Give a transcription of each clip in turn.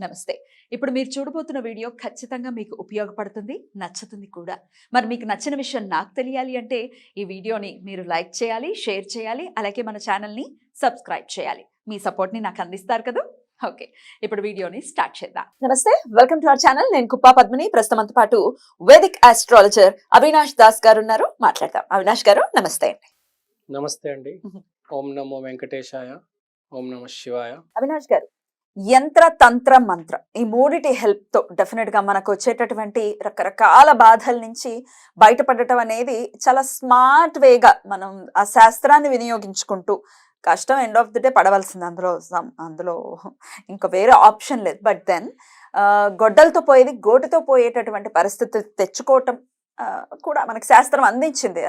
నమస్తే. ఇప్పుడు మీరు చూడబోతున్న వీడియో ఖచ్చితంగా మీకు ఉపయోగపడుతుంది, నచ్చుతుంది కూడా. మరి మీకు నచ్చిన విషయం నాకు తెలియాలి అంటే ఈ వీడియోని మీరు లైక్ చేయాలి, షేర్ చేయాలి, అలాగే మన ఛానల్ని సబ్స్క్రైబ్ చేయాలి. మీ సపోర్ట్ని నాకు అందిస్తారు కదా. ఓకే, ఇప్పుడు వీడియోని స్టార్ట్ చేద్దాం. నమస్తే, వెల్కమ్ టు అవర్ ఛానల్. నేను కుప్పా పద్మిని. ప్రస్తుతంతో పాటు వేదిక్ ఆస్ట్రాలజర్ అవినాష్ దాస్ గారు ఉన్నారు. మాట్లాడదాం. అవినాష్ గారు నమస్తే అండి. నమస్తే అండి. ఓం నమో వెంకటేశాయ, ఓం నమ శివాయ. అవినాష్ గారు, యంత్ర తంత్ర మంత్ర ఈ మూడిటి హెల్ప్ తో డెఫినెట్ గా మనకు వచ్చేటటువంటి రకరకాల బాధల నుంచి బయటపడటం అనేది చాలా స్మార్ట్ వేగా మనం ఆ శాస్త్రాన్ని వినియోగించుకుంటూ, కష్టం ఎండ్ ఆఫ్ ది డే పడవలసింది, అందులో ఇంకా వేరే ఆప్షన్ లేదు. బట్ దెన్ గొడ్డలతో పోయేది గోటితో పోయేటటువంటి పరిస్థితి తెచ్చుకోవటం కూడా మనకి శాస్త్రం అందించింది.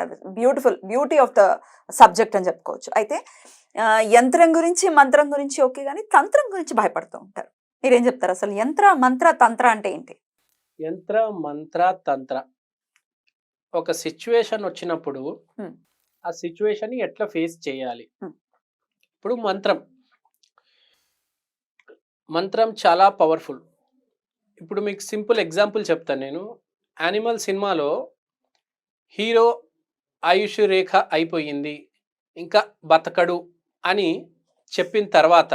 బ్యూటీ ఆఫ్ ద సబ్జెక్ట్ అని చెప్పుకోవచ్చు. అయితే యంత్రం గురించి మంత్రం గురించి ఓకే, కానీ తంత్రం గురించి భయపడుతూ ఉంటారు. మీరేం చెప్తారు? అసలు యంత్ర మంత్ర తంత్ర అంటే ఏంటి? యంత్ర మంత్ర తంత్ర ఒక సిచ్యువేషన్ వచ్చినప్పుడు ఆ సిచ్యువేషన్ ని ఎట్లా ఫేస్ చేయాలి. ఇప్పుడు మంత్రం చాలా పవర్ఫుల్. ఇప్పుడు మీకు సింపుల్ ఎగ్జాంపుల్ చెప్తాను నేను. యానిమల్ సినిమాలో హీరో ఆయుష్ రేఖ అయిపోయింది, ఇంకా బతకడు అని చెప్పిన తర్వాత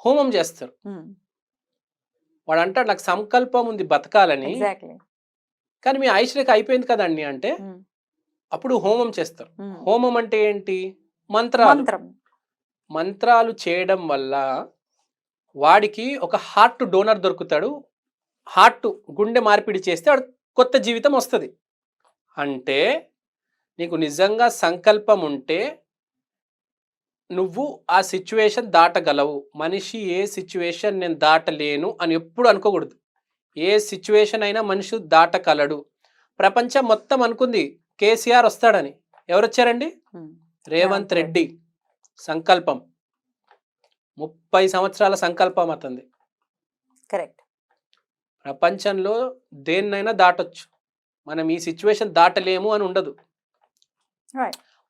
హోమం చేస్తారు. వాడు అంటాడు నాకు సంకల్పం ఉంది బతకాలని, కానీ మీ ఆయుష్ రేఖ అయిపోయింది కదండి అంటే అప్పుడు హోమం చేస్తారు. హోమం అంటే ఏంటి? మంత్రాలు చేయడం వల్ల వాడికి ఒక హార్ట్ డోనర్ దొరుకుతాడు. హార్ట్ గుండె మార్పిడి చేస్తే వాడు కొత్త జీవితం వస్తుంది. అంటే నీకు నిజంగా సంకల్పం ఉంటే నువ్వు ఆ సిచ్యువేషన్ దాటగలవు. మనిషి ఏ సిచ్యువేషన్ నేను దాటలేను అని ఎప్పుడు అనుకోకూడదు. ఏ సిచ్యువేషన్ అయినా మనిషి దాటగలడు. ప్రపంచం మొత్తం అనుకుంది కేసీఆర్ వస్తాడని. ఎవరు వచ్చారండి? రేవంత్ రెడ్డి. సంకల్పం 30 సంవత్సరాల సంకల్పం అతనిది. కరెక్ట్. ప్రపంచంలో దేన్నైనా దాటొచ్చు, మనం ఈ సిచ్యువేషన్ దాటలేము అని ఉండదు.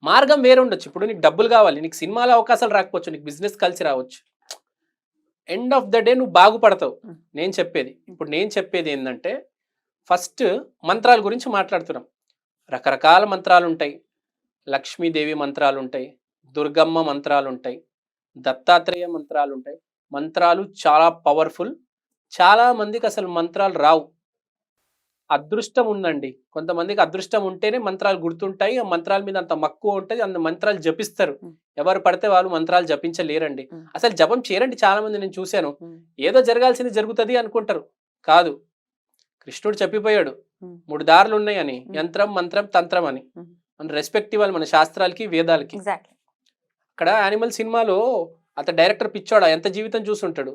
మార్గం వేరే ఉండొచ్చు. ఇప్పుడు నీకు డబ్బులు కావాలి, నీకు సినిమాలో అవకాశాలు రాకపోవచ్చు, నీకు బిజినెస్ కలిసి రావచ్చు. ఎండ్ ఆఫ్ ద డే నువ్వు బాగుపడతావు. నేను చెప్పేది ఏంటంటే ఫస్ట్ మంత్రాల గురించి మాట్లాడుతున్నాం. రకరకాల మంత్రాలు ఉంటాయి. లక్ష్మీదేవి మంత్రాలు ఉంటాయి, దుర్గమ్మ మంత్రాలు ఉంటాయి, దత్తాత్రేయ మంత్రాలు ఉంటాయి. మంత్రాలు చాలా పవర్ఫుల్. చాలా మందికి అసలు మంత్రాలు రావు. అదృష్టం ఉందండి, కొంతమందికి అదృష్టం ఉంటేనే మంత్రాలు గుర్తుంటాయి. ఆ మంత్రాల మీద అంత మక్కువ ఉంటుంది, అంత మంత్రాలు జపిస్తారు. ఎవరు పడితే వాళ్ళు మంత్రాలు జపించలేరండి. అసలు జపం చేయరండి చాలా మంది. నేను చూశాను, ఏదో జరగాల్సింది జరుగుతుంది అనుకుంటారు. కాదు, కృష్ణుడు చెప్పిపోయాడు 3 దారులు ఉన్నాయని, యంత్రం మంత్రం తంత్రం అని. మన రెస్పెక్ట్ ఇవ్వాలి మన శాస్త్రాలకి వేదాలకి. అక్కడ యానిమల్ సినిమాలో అతను డైరెక్టర్ పిచ్చోడా, ఎంత జీవితం చూస్తుంటాడు.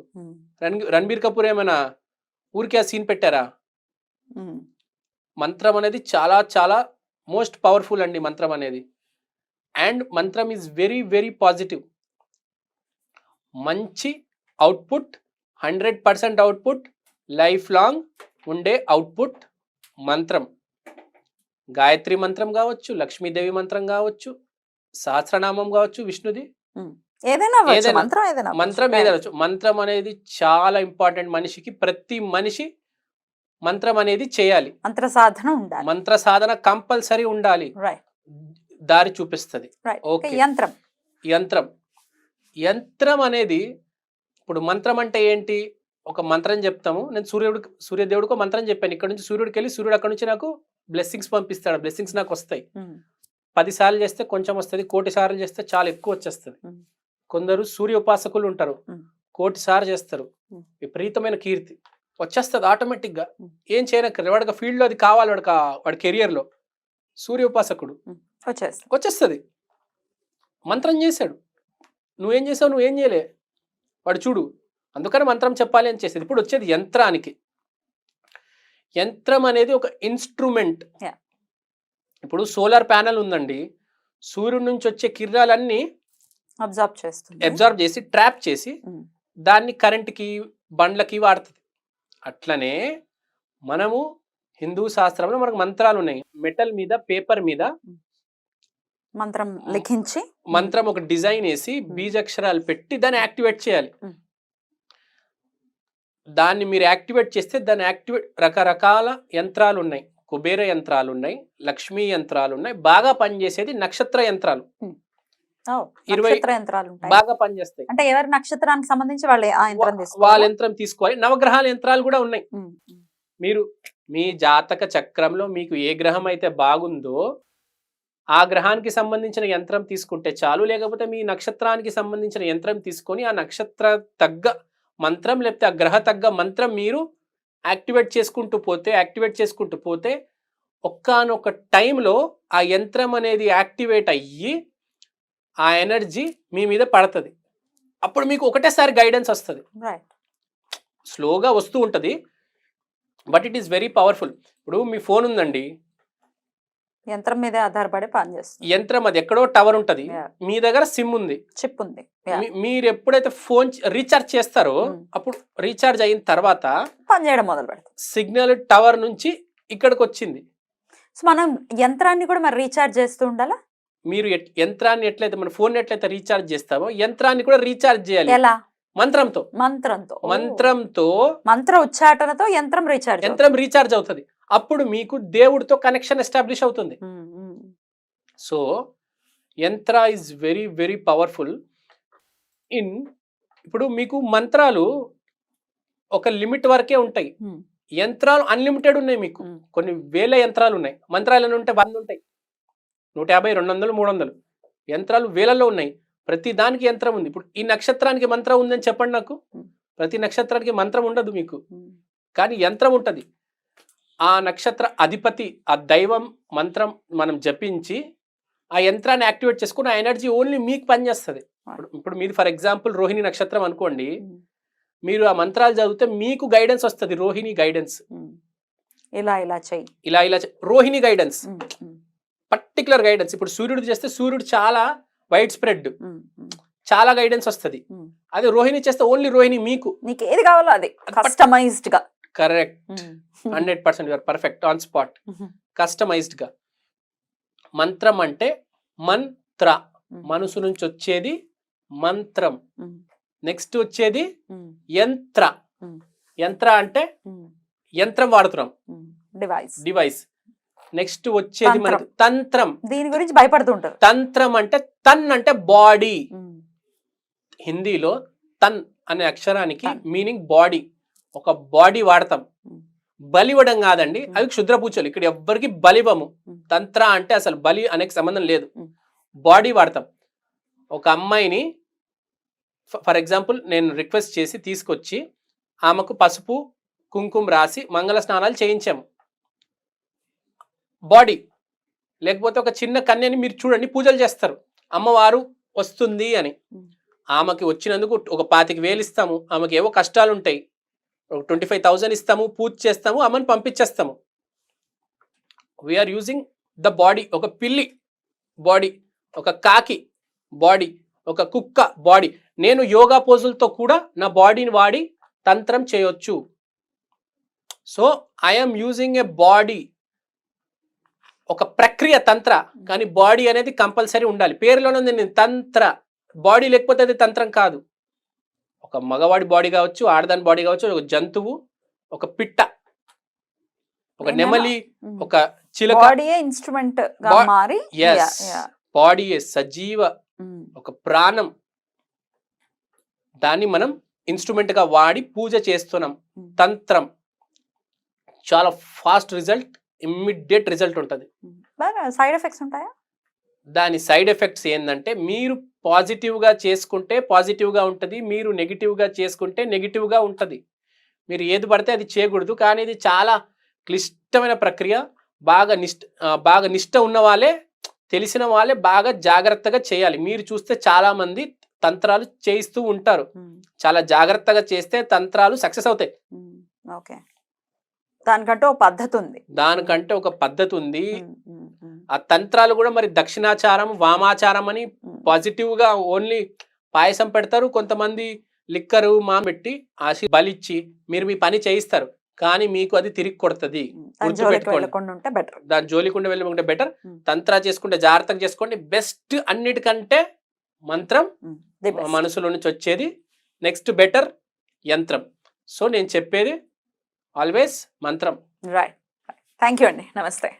రణబీర్ కపూర్ ఏమైనా ఊరికే ఆ సీన్ పెట్టారా? మంత్రం అనేది చాలా చాలా మోస్ట్ పవర్ఫుల్ అండి మంత్రం అనేది. అండ్ మంత్రం ఈజ్ వెరీ వెరీ పాజిటివ్. మంచి అవుట్పుట్, 100% అవుట్పుట్, లైఫ్ లాంగ్ ఉండే అవుట్పుట్ మంత్రం. గాయత్రి మంత్రం కావచ్చు, లక్ష్మీదేవి మంత్రం కావచ్చు, సహస్రనామం కావచ్చు, విష్ణుది, మంత్రం ఏదైనా. మంత్రం అనేది చాలా ఇంపార్టెంట్ మనిషికి. ప్రతి మనిషి మంత్రం అనేది చేయాలి. మంత్ర సాధన కంపల్సరీ ఉండాలి. దారి చూపిస్తుంది. యంత్రం అనేది, ఇప్పుడు మంత్రం అంటే ఏంటి? ఒక మంత్రం చెప్తాము. నేను సూర్యదేవుడికి మంత్రం చెప్పాను. ఇక్కడ నుంచి సూర్యుడికి వెళ్ళి సూర్యుడు అక్కడ నుంచి నాకు బ్లెస్సింగ్స్ పంపిస్తాడు. బ్లెస్సింగ్స్ నాకు వస్తాయి. 10 సార్లు చేస్తే కొంచెం వస్తుంది, 1,000,000 సార్లు చేస్తే చాలా ఎక్కువ వచ్చేస్తుంది. కొందరు సూర్య ఉపాసకులు ఉంటారు, 1,000,000 సార్లు చేస్తారు, విపరీతమైన కీర్తి వచ్చేస్తుంది ఆటోమేటిక్గా. ఏం చేయనక్కర్లేదు, వాడికి ఫీల్డ్లో అది కావాలి, వాడి కెరియర్లో. సూర్య ఉపాసకుడు వచ్చేస్తుంది. మంత్రం చేశాడు, నువ్వేం చేసావు? నువ్వేం చేయలే, వాడు చూడు. అందుకని మంత్రం చెప్పాలి అని చేసేది. ఇప్పుడు వచ్చేది యంత్రానికి. యంత్రం అనేది ఒక ఇన్స్ట్రుమెంట్. ఇప్పుడు సోలార్ ప్యానెల్ ఉందండి, సూర్యుడి నుంచి వచ్చే కిరణాలన్నీ అబ్జార్బ్ చేసి ట్రాప్ చేసి దాన్ని కరెంట్కి, బండ్లకి వాడుతుంది. అట్లనే మనము హిందూ శాస్త్రంలో మనకు మంత్రాలు ఉన్నాయి. మెటల్ మీద, పేపర్ మీద మంత్రం లిఖించి, మంత్రం ఒక డిజైన్ వేసి బీజాక్షరాలు పెట్టి దాన్ని యాక్టివేట్ చేయాలి. దాన్ని మీరు యాక్టివేట్ చేస్తే దాన్ని రకరకాల యంత్రాలు ఉన్నాయి. కుబేర యంత్రాలు ఉన్నాయి, లక్ష్మీ యంత్రాలు ఉన్నాయి. బాగా పనిచేసేది నక్షత్ర యంత్రాలు. 20 నక్షత్ర యంత్రాలు ఉంటాయి. బాగా పనిచేస్తాయి. అంటే ఎవరి నక్షత్రానికి సంబంధించి వాళ్ళు ఆ యంత్రం వాళ్ళ తీసుకోవాలి. యంత్రం తీసుకోవాలి. నవగ్రహాల యంత్రాలు కూడా ఉన్నాయి. మీరు మీ జాతక చక్రంలో మీకు ఏ గ్రహం అయితే బాగుందో ఆ గ్రహానికి సంబంధించిన యంత్రం తీసుకుంటే చాలు. లేకపోతే మీ నక్షత్రానికి సంబంధించిన యంత్రం తీసుకొని ఆ నక్షత్ర తగ్గ మంత్రం లేకపోతే ఆ గ్రహ తగ్గ మంత్రం మీరు యాక్టివేట్ చేసుకుంటూ పోతే ఒక్కనొక టైంలో ఆ యంత్రం అనేది యాక్టివేట్ అయ్యి ఆ ఎనర్జీ మీ మీద పడుతుంది. అప్పుడు మీకు ఒకటేసారి గైడెన్స్ వస్తుంది. స్లోగా వస్తూ ఉంటుంది, but it is very powerful. ఇప్పుడు మీ ఫోన్ ఉందండి, యంత్రం మీద ఆధారపడి పనిచేస్తుంది. యంత్రం అది ఎక్కడో టవర్ ఉంటుంది, మీ దగ్గర సిమ్ ఉంది, చిప్ ఉంది. మీరు ఎప్పుడైతే ఫోన్ రీఛార్జ్ చేస్తారో అప్పుడు రీఛార్జ్ అయిన తర్వాత పనిచేయడం మొదలు పెడతాం. సిగ్నల్ టవర్ నుంచి ఇక్కడికి వచ్చింది. సో మనం యంత్రాన్ని కూడా మరి రీఛార్జ్ చేస్తూ ఉండాలా? మీరు యంత్రాన్ని ఎట్లయితే మన ఫోన్ ఎట్లయితే రీఛార్జ్ చేస్తామో యంత్రాన్ని కూడా రీఛార్జ్ చేయాలి. ఎలా? మంత్రంతో. మంత్ర ఉచ్చాటనతో యంత్రం రీఛార్జ్ అవుతుంది. అప్పుడు మీకు దేవుడితో కనెక్షన్ ఎస్టాబ్లిష్ అవుతుంది. సో యంత్ర ఇస్ వెరీ వెరీ పవర్ఫుల్. ఇప్పుడు మీకు మంత్రాలు ఒక లిమిట్ వరకే ఉంటాయి. యంత్రాలు అన్లిమిటెడ్ ఉన్నాయి. మీకు కొన్ని వేల యంత్రాలు ఉన్నాయి. మంత్రాలు ఉంటే 100 ఉంటాయి, 150, 200, 300 యంత్రాలు వేలలో ఉన్నాయి. ప్రతి దానికి యంత్రం ఉంది. ఇప్పుడు ఈ నక్షత్రానికి మంత్రం ఉందని చెప్పండి నాకు. ప్రతి నక్షత్రానికి మంత్రం ఉండదు మీకు, కానీ యంత్రం ఉంటుంది. ఆ నక్షత్ర అధిపతి, ఆ దైవం మంత్రం మనం జపించి ఆ యంత్రాన్ని యాక్టివేట్ చేసుకుని ఆ ఎనర్జీ ఓన్లీ మీకు పనిచేస్తుంది. ఇప్పుడు మీరు ఫర్ ఎగ్జాంపుల్ రోహిణి నక్షత్రం అనుకోండి, మీరు ఆ మంత్రాలు చదివితే మీకు గైడెన్స్ వస్తుంది. రోహిణి గైడెన్స్, ఇలా రోహిణి గైడెన్స్, పర్టికులర్ గైడెన్స్. ఇప్పుడు సూర్యుడు చేస్తే సూర్యుడు చాలా వైడ్ స్ప్రెడ్, చాలా గైడెన్స్ వస్తుంది. అదే రోహిణి చేస్తే ఓన్లీ రోహిణి, మీకు ఏది కావాలో అది కస్టమైజ్డ్ గా. Correct, 100% you are perfect on spot. Customized గా. మంత్రం అంటే మంత్ర, మనసు నుంచి వచ్చేది మంత్రం. నెక్స్ట్ వచ్చేది యంత్ర. యంత్ర అంటే యంత్రం వాడుతున్నాం, డివైస్. నెక్స్ట్ వచ్చేది మనకి తంత్రం. దీని గురించి భయపడుతుంటారు. తంత్రం అంటే తన్ అంటే బాడీ. హిందీలో తన్ అనే అక్షరానికి మీనింగ్ బాడీ. ఒక బాడీ వాడతాం, బలివ్వడం కాదండి. అవి క్షుద్ర పూజలు. ఇక్కడ ఎవ్వరికి బలివ్వము. తంత్ర అంటే అసలు బలి అనే సంబంధం లేదు. బాడీ వాడతాం. ఒక అమ్మాయిని ఫర్ ఎగ్జాంపుల్ నేను రిక్వెస్ట్ చేసి తీసుకొచ్చి ఆమెకు పసుపు కుంకుమ రాసి మంగళ స్నానాలు చేయించాము. బాడీ. లేకపోతే ఒక చిన్న కన్యని మీరు చూడండి, పూజలు చేస్తారు, అమ్మవారు వస్తుంది అని. ఆమెకి వచ్చినందుకు ఒక 25,000 ఇస్తాము. ఆమెకి ఏవో కష్టాలు ఉంటాయి, ఒక 25,000 ఇస్తాము, పూజ చేస్తాము, ఆమెను పంపించేస్తాము. We are using the body. ఒక పిల్లి బాడీ, ఒక కాకి బాడీ, ఒక కుక్క బాడీ. నేను యోగా పోజులతో కూడా నా బాడీని వాడి తంత్రం చేయొచ్చు. So I'm using a body. ఒక ప్రక్రియ తంత్ర, కానీ బాడీ అనేది కంపల్సరీ ఉండాలి. పేరులోనే ఉంది తంత్ర. బాడీ లేకపోతే అది తంత్రం కాదు. ఒక మగవాడి బాడీ కావచ్చు, ఆడదాని బాడీ కావచ్చు, ఒక జంతువు, ఒక పిట్ట, ఒక నెమలి, ఒక చిలక. ఇన్స్ట్రుమెంట్ బాడీ సజీవ ఒక ప్రాణం. దాన్ని మనం ఇన్స్ట్రుమెంట్ గా వాడి పూజ చేస్తున్నాం. తంత్రం చాలా ఫాస్ట్ రిజల్ట్, ఇమ్మీడియట్ రిజల్ట్ ఉంటుంది. సైడ్ ఎఫెక్ట్స్ ఉంటాయా? దాని సైడ్ ఎఫెక్ట్స్ ఏంటంటే, మీరు పాజిటివ్గా చేసుకుంటే పాజిటివ్గా ఉంటుంది, మీరు నెగిటివ్గా చేసుకుంటే నెగిటివ్గా ఉంటుంది. మీరు ఏది పడితే అది చేయకూడదు. కానీ ఇది చాలా క్లిష్టమైన ప్రక్రియ. బాగా నిష్ట ఉన్న వాళ్ళే, తెలిసిన వాళ్ళే బాగా జాగ్రత్తగా చేయాలి. మీరు చూస్తే చాలా మంది తంత్రాలు చేయిస్తూ ఉంటారు. చాలా జాగ్రత్తగా చేస్తే తంత్రాలు సక్సెస్ అవుతాయి. ఓకే, దానికంటే ఒక పద్ధతి ఉంది. ఆ తంత్రాలు కూడా మరి దక్షిణాచారం, వామాచారం అని పాజిటివ్ గా ఓన్లీ పాయసం పెడతారు. కొంతమంది లిక్కరు పెట్టి బలిచ్చి మీరు మీ పని చేయిస్తారు, కానీ మీకు అది తిరిగి కొడుతుంది. దాని జోలికుండా వెళ్ళకుంటే బెటర్. తంత్రా చేసుకుంటే జాగ్రత్తగా చేసుకోండి. బెస్ట్ అన్నిటికంటే మంత్రం మనసులో నుంచి వచ్చేది. నెక్స్ట్ బెటర్ యంత్రం. సో నేను చెప్పేది ఆల్వేస్ మంత్రం. రైట్. థ్యాంక్ యూ అండి. నమస్తే.